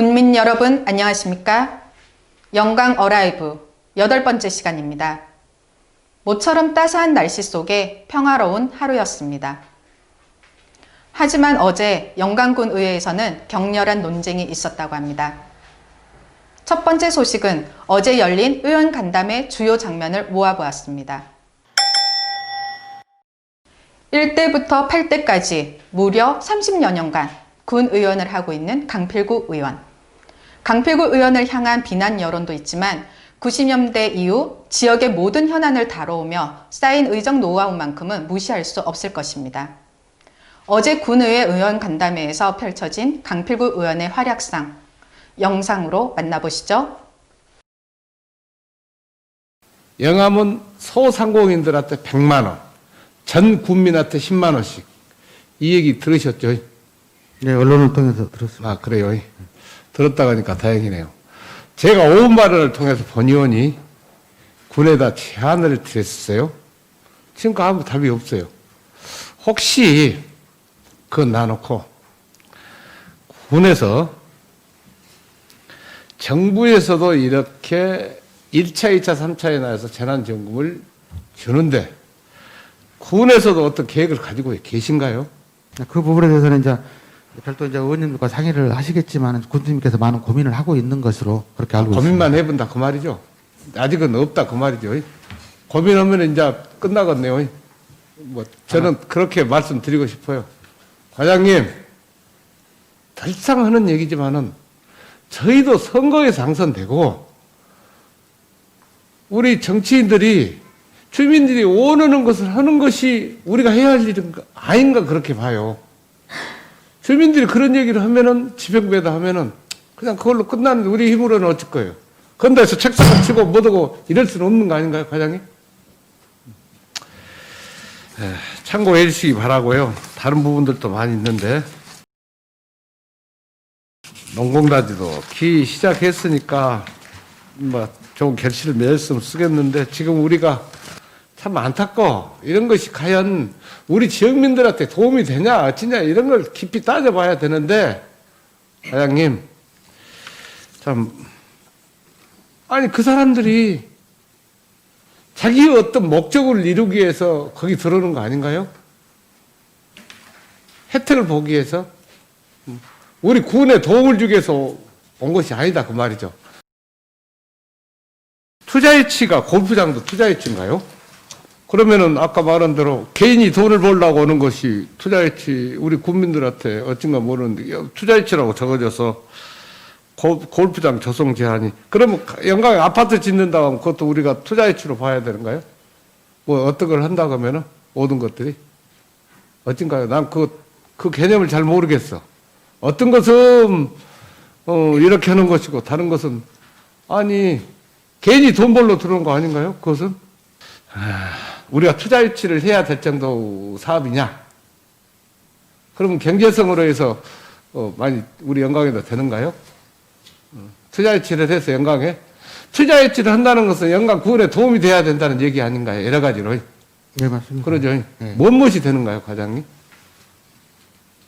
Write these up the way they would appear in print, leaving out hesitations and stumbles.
국민 여러분 안녕하십니까? 영광 어라이브 8번째 시간입니다. 모처럼 따스한 날씨 속에 평화로운 하루였습니다. 하지만 어제 영광군 의회에서는 격렬한 논쟁이 있었다고 합니다. 첫 번째 소식은 어제 열린 의원 간담회 주요 장면을 모아보았습니다. 1대부터 8대까지 무려 30여 년간 군 의원을 하고 있는 강필구 의원. 강필구 의원을 향한 비난 여론도 있지만 90년대 이후 지역의 모든 현안을 다뤄오며 쌓인 의정 노하우만큼은 무시할 수 없을 것입니다. 어제 군의회 의원 간담회에서 펼쳐진 강필구 의원의 활약상 영상으로 만나보시죠. 영암은 소상공인들한테 100만 원, 전 국민한테 10만 원씩. 이 얘기 들으셨죠? 네, 언론을 통해서 들었습니다. 아, 그래요? 들었다고 하니까 다행이네요. 제가 5분 발언을 통해서 본 의원이 군에다 제안을 드렸어요. 지금까지 아무 답이 없어요. 혹시 그거 놔놓고 군에서 정부에서도 이렇게 1차, 2차, 3차에 나와서 재난지원금을 주는데 군에서도 어떤 계획을 가지고 계신가요? 그 부분에 대해서는 이제 별도 이제 의원님들과 상의를 하시겠지만 군수님께서 많은 고민을 하고 있는 것으로 그렇게 알고 있습니다. 고민만 해본다 그 말이죠. 아직은 없다 그 말이죠. 고민하면 이제 끝나겠네요. 뭐 저는 그렇게 말씀드리고 싶어요. 과장님, 덜상 하는 얘기지만은 저희도 선거에 당선되고 우리 정치인들이 주민들이 원하는 것을 하는 것이 우리가 해야 할 일은 아닌가 그렇게 봐요. 주민들이 그런 얘기를 하면은 지병배다 하면은 그냥 그걸로 끝나는 우리 힘으로는 어쩔 거예요. 건너에서 책상을 치고 못하고 이럴 수는 없는 거 아닌가요, 과장님? 참고해 주시기 바라고요. 다른 부분들도 많이 있는데 농공단지도 기 시작했으니까 뭐 좋은 결실을 맺었으면 쓰겠는데 지금 우리가 참 안타까워. 이런 것이 과연 우리 지역민들한테 도움이 되냐 어찌냐 이런 걸 깊이 따져봐야 되는데 과장님 참 아니 그 사람들이 자기의 어떤 목적을 이루기 위해서 거기 들어오는 거 아닌가요? 혜택을 보기 위해서 우리 군에 도움을 주기 위해서 온 것이 아니다 그 말이죠. 투자유치가 골프장도 투자유치인가요? 그러면은 아까 말한 대로 개인이 돈을 벌려고 오는 것이 투자유치 우리 국민들한테 어쩐가 모르는데 투자유치라고 적어져서 골프장 조성 제한이 그러면 영광에 아파트 짓는다고 하면 그것도 우리가 투자유치로 봐야 되는가요? 뭐 어떤 걸 한다고 하면은 모든 것들이 어쩐가요? 난 그 개념을 잘 모르겠어. 어떤 것은 이렇게 하는 것이고 다른 것은 아니 괜히 돈 벌러 들어온 거 아닌가요? 그것은 우리가 투자 유치를 해야 될 정도 사업이냐? 그러면 경제성으로 해서 많이 우리 영광에도 되는가요? 투자 유치를 해서 영광에 투자 유치를 한다는 것은 영광 구원에 도움이 돼야 된다는 얘기 아닌가요? 여러 가지로. 네, 맞습니다. 그러죠. 네. 무엇이 되는가요, 과장님?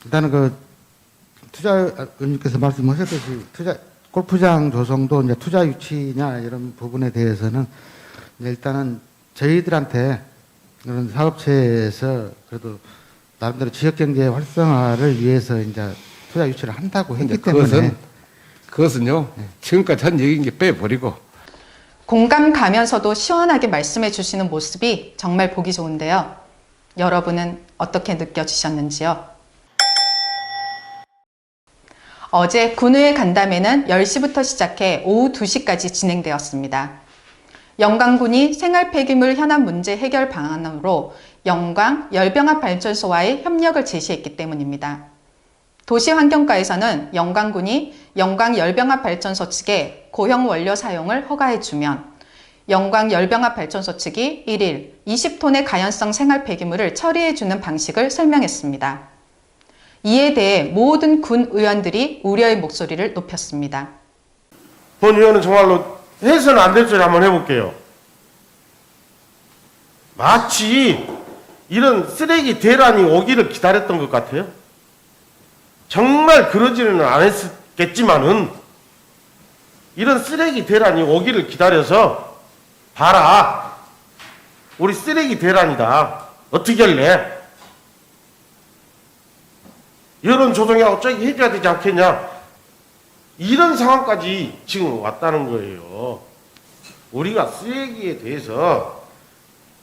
일단은 그 투자님께서 말씀하셨듯이 골프장 조성도 이제 투자 유치냐 이런 부분에 대해서는 일단은 저희들한테 그런 사업체에서 그래도 나름대로 지역 경제 활성화를 위해서 이제 투자 유치를 한다고 했기 때문에 그것은요. 지금까지 한 얘기인 게 빼버리고 공감 가면서도 시원하게 말씀해 주시는 모습이 정말 보기 좋은데요. 여러분은 어떻게 느껴지셨는지요? 어제 군의회 간담회는 10시부터 시작해 오후 2시까지 진행되었습니다. 영광군이 생활 폐기물 현안 문제 해결 방안으로 영광 열병합 발전소와의 협력을 제시했기 때문입니다. 도시환경과에서는 영광군이 영광 열병합 발전소 측에 고형 원료 사용을 허가해주면 영광 열병합 발전소 측이 1일 20톤의 가연성 생활 폐기물을 처리해주는 방식을 설명했습니다. 이에 대해 모든 군 의원들이 우려의 목소리를 높였습니다. 본 의원은 정말로 해서는 안 될 소리 한번 해볼게요. 마치 이런 쓰레기 대란이 오기를 기다렸던 것 같아요. 정말 그러지는 않았겠지만은 이런 쓰레기 대란이 오기를 기다려서 봐라. 우리 쓰레기 대란이다. 어떻게 할래? 여론 조정하고 저기 해줘야 되지 않겠냐? 이런 상황까지 지금 왔다는 거예요. 우리가 쓰레기에 대해서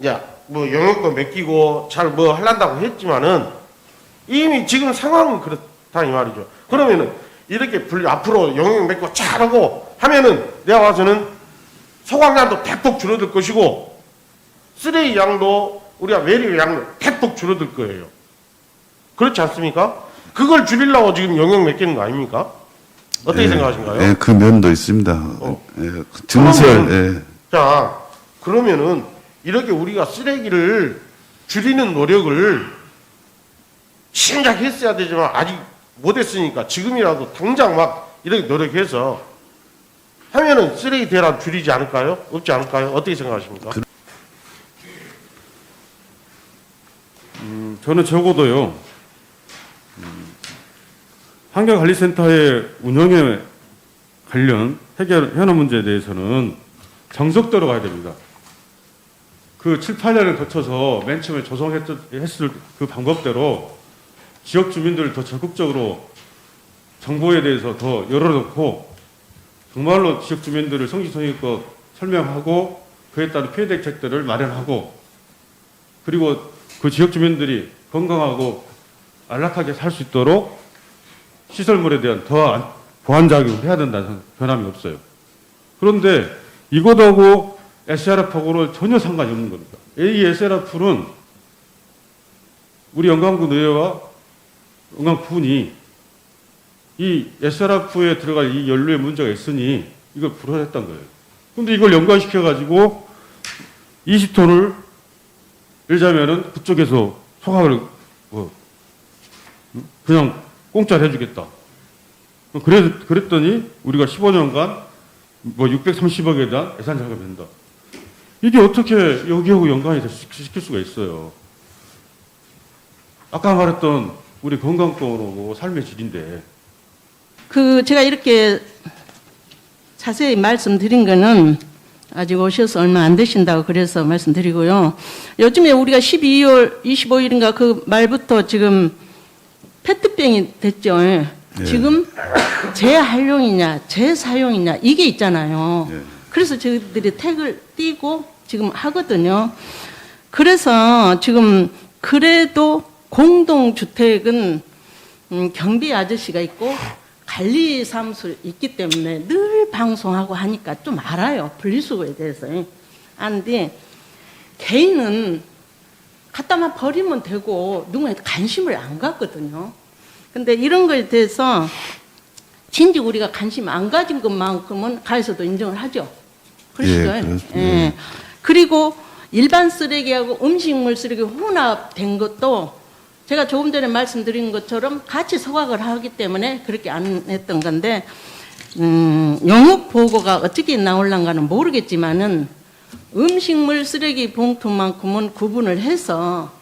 야, 뭐 영역권 맡기고 잘 뭐 하란다고 했지만은 이미 지금 상황은 그렇다 이 말이죠. 그러면은 이렇게 앞으로 영역 맡고 잘하고 하면은 내가 봐서는 소각량도 대폭 줄어들 것이고 쓰레기 양도 우리가 외래 양도 대폭 줄어들 거예요. 그렇지 않습니까? 그걸 줄이려고 지금 영역 맡기는 거 아닙니까? 어떻게 생각하신가요? 예, 그 면도 있습니다. 예, 증설, 예. 자, 그러면은 이렇게 우리가 쓰레기를 줄이는 노력을 시작했어야 되지만 아직 못했으니까 지금이라도 당장 막 이렇게 노력해서 하면은 쓰레기 대란 줄이지 않을까요? 없지 않을까요? 어떻게 생각하십니까? 저는 적어도요, 환경관리센터의 운영에 관련 해결 현안 문제에 대해서는 정석대로 가야 됩니다. 그 7, 8년을 거쳐서 맨 처음에 조성했을 그 방법대로 지역 주민들을 더 적극적으로 정보에 대해서 더 열어놓고 정말로 지역 주민들을 성실성의껏 설명하고 그에 따른 피해 대책들을 마련하고 그리고 그 지역 주민들이 건강하고 안락하게 살 수 있도록 시설물에 대한 더한 보완 작용을 해야 된다는 변함이 없어요. 그런데 이것하고 SRF하고는 전혀 상관이 없는 겁니다. 이 SRF는 우리 영광군 의회와 영광군이 이 SRF에 들어갈 이 연료에 문제가 있으니 이걸 불허했던 거예요. 그런데 이걸 연관시켜가지고 20톤을 일자면은 그쪽에서 소각을 그냥 공짜로 해주겠다. 그랬더니 우리가 15년간 630억에 대한 예산 작업을 한다. 이게 어떻게 여기하고 연관이 시킬 수가 있어요. 아까 말했던 우리 건강권하고 삶의 질인데. 제가 이렇게 자세히 말씀드린 거는 아직 오셔서 얼마 안 되신다고 그래서 말씀드리고요. 요즘에 우리가 12월 25일인가 그 말부터 지금 페트병이 됐죠. 지금 재활용이냐 재사용이냐 이게 있잖아요. 그래서 저희들이 택을 띄고 지금 하거든요. 그래서 지금 그래도 공동주택은 경비 아저씨가 있고 관리사무소 있기 때문에 늘 방송하고 하니까 좀 알아요. 분리수거에 대해서. 아는데 개인은 갖다만 버리면 되고 누구한테 관심을 안 갖거든요. 근데 이런 거에 대해서 진즉 우리가 관심 안 가진 것만큼은 가에서도 인정을 하죠. 그렇죠? 그렇습니다. 예. 그리고 일반 쓰레기하고 음식물 쓰레기 혼합된 것도 제가 조금 전에 말씀드린 것처럼 같이 소각을 하기 때문에 그렇게 안 했던 건데 영업 보고가 어떻게 나올란가는 모르겠지만은 음식물 쓰레기 봉투만큼은 구분을 해서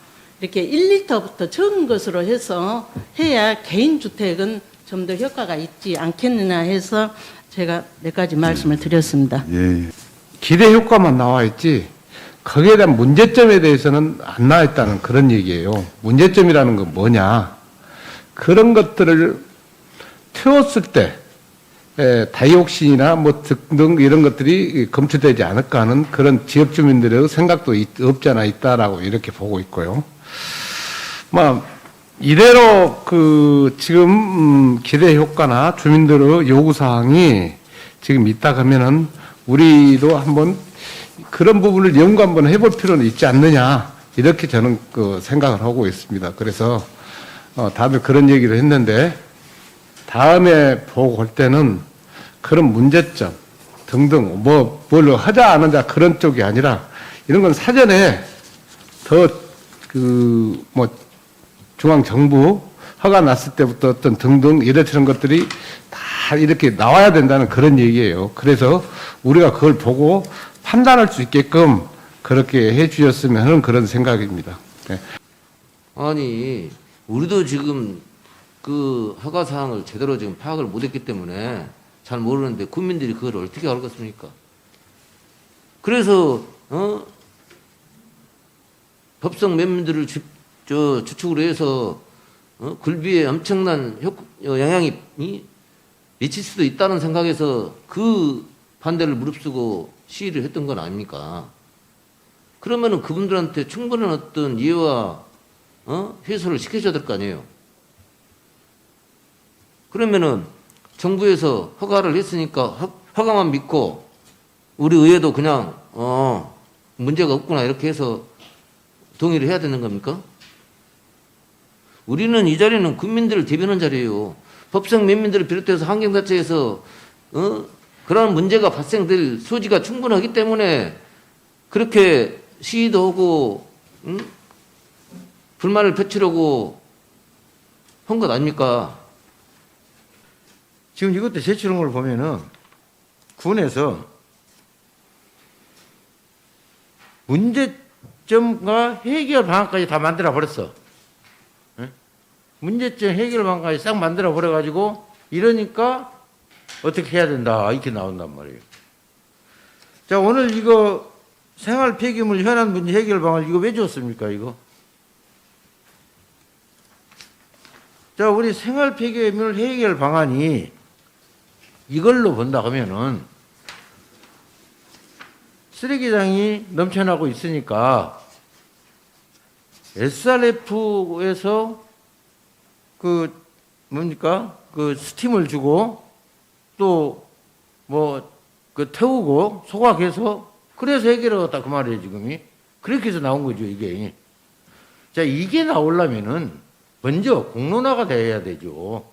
이렇게 1리터부터 적은 것으로 해서 해야 개인 주택은 좀 더 효과가 있지 않겠느냐 해서 제가 몇 가지 말씀을 드렸습니다. 예. 기대 효과만 나와 있지 거기에 대한 문제점에 대해서는 안 나와 있다는 그런 얘기예요. 문제점이라는 건 뭐냐? 그런 것들을 태웠을 때 다이옥신이나 뭐 등등 이런 것들이 검출되지 않을까 하는 그런 지역 주민들의 생각도 없잖아 있다라고 이렇게 보고 있고요. 이대로 지금 기대 효과나 주민들의 요구 사항이 지금 있다 하면은 우리도 한번 그런 부분을 연구 한번 해볼 필요는 있지 않느냐 이렇게 저는 생각을 하고 있습니다. 그래서 다들 그런 얘기를 했는데 다음에 보고 올 때는 그런 문제점 등등 뭘 하자 안 하자 그런 쪽이 아니라 이런 건 사전에 더 중앙정부 허가 났을 때부터 어떤 등등 이런 것들이 다 이렇게 나와야 된다는 그런 얘기예요. 그래서 우리가 그걸 보고 판단할 수 있게끔 그렇게 해 주셨으면 하는 그런 생각입니다. 네. 아니, 우리도 지금 그 허가 사항을 제대로 지금 파악을 못했기 때문에 잘 모르는데 국민들이 그걸 어떻게 알겠습니까? 그래서 법성 면민들을 주축으로 해서 굴비에 엄청난 영향이 미칠 수도 있다는 생각에서 그 반대를 무릅쓰고 시위를 했던 건 아닙니까? 그러면은 그분들한테 충분한 어떤 이해와 해소를 시켜줘야 될 거 아니에요. 그러면은 정부에서 허가를 했으니까 허가만 믿고 우리 의회도 그냥 문제가 없구나 이렇게 해서 동의를 해야 되는 겁니까? 우리는 이 자리는 국민들을 대변하는 자리예요. 법상 면민들을 비롯해서 환경 자체에서 그런 문제가 발생될 소지가 충분하기 때문에 그렇게 시위도 하고 불만을 표출하고 한 것 아닙니까? 지금 이것도 제출한 걸 보면은 군에서 문제점과 해결 방안까지 다 만들어 버렸어. 예? 문제점 해결 방안까지 싹 만들어 버려 가지고 이러니까 어떻게 해야 된다 이렇게 나온단 말이에요. 자, 오늘 이거 생활 폐기물 현안 문제 해결 방안 이거 왜 줬습니까 이거? 자, 우리 생활 폐기물 해결 방안이 이걸로 본다 하면은 쓰레기장이 넘쳐나고 있으니까 SRF에서 그 뭡니까? 그 스팀을 주고 또 뭐 그 태우고 소각해서 그래서 해결하겠다 그 말이에요 지금이. 그렇게 해서 나온 거죠 이게. 자, 이게 나오려면은 먼저 공론화가 돼야 되죠.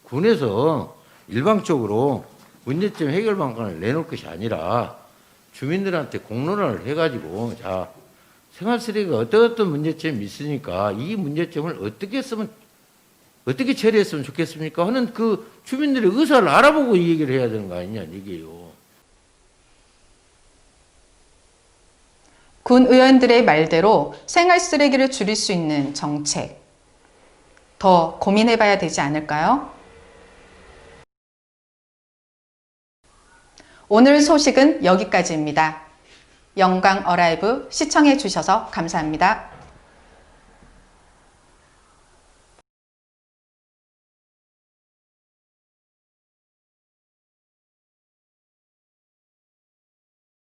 군에서 일방적으로 문제점 해결 방안을 내놓을 것이 아니라 주민들한테 공론화를 해가지고 자, 생활 쓰레기가 어떤 문제점이 있으니까 이 문제점을 어떻게 처리했으면 좋겠습니까 하는 그 주민들의 의사를 알아보고 이 얘기를 해야 되는 거 아니냐 이게요. 군 의원들의 말대로 생활 쓰레기를 줄일 수 있는 정책 더 고민해봐야 되지 않을까요? 오늘 소식은 여기까지입니다. 영광 어라이브 시청해 주셔서 감사합니다.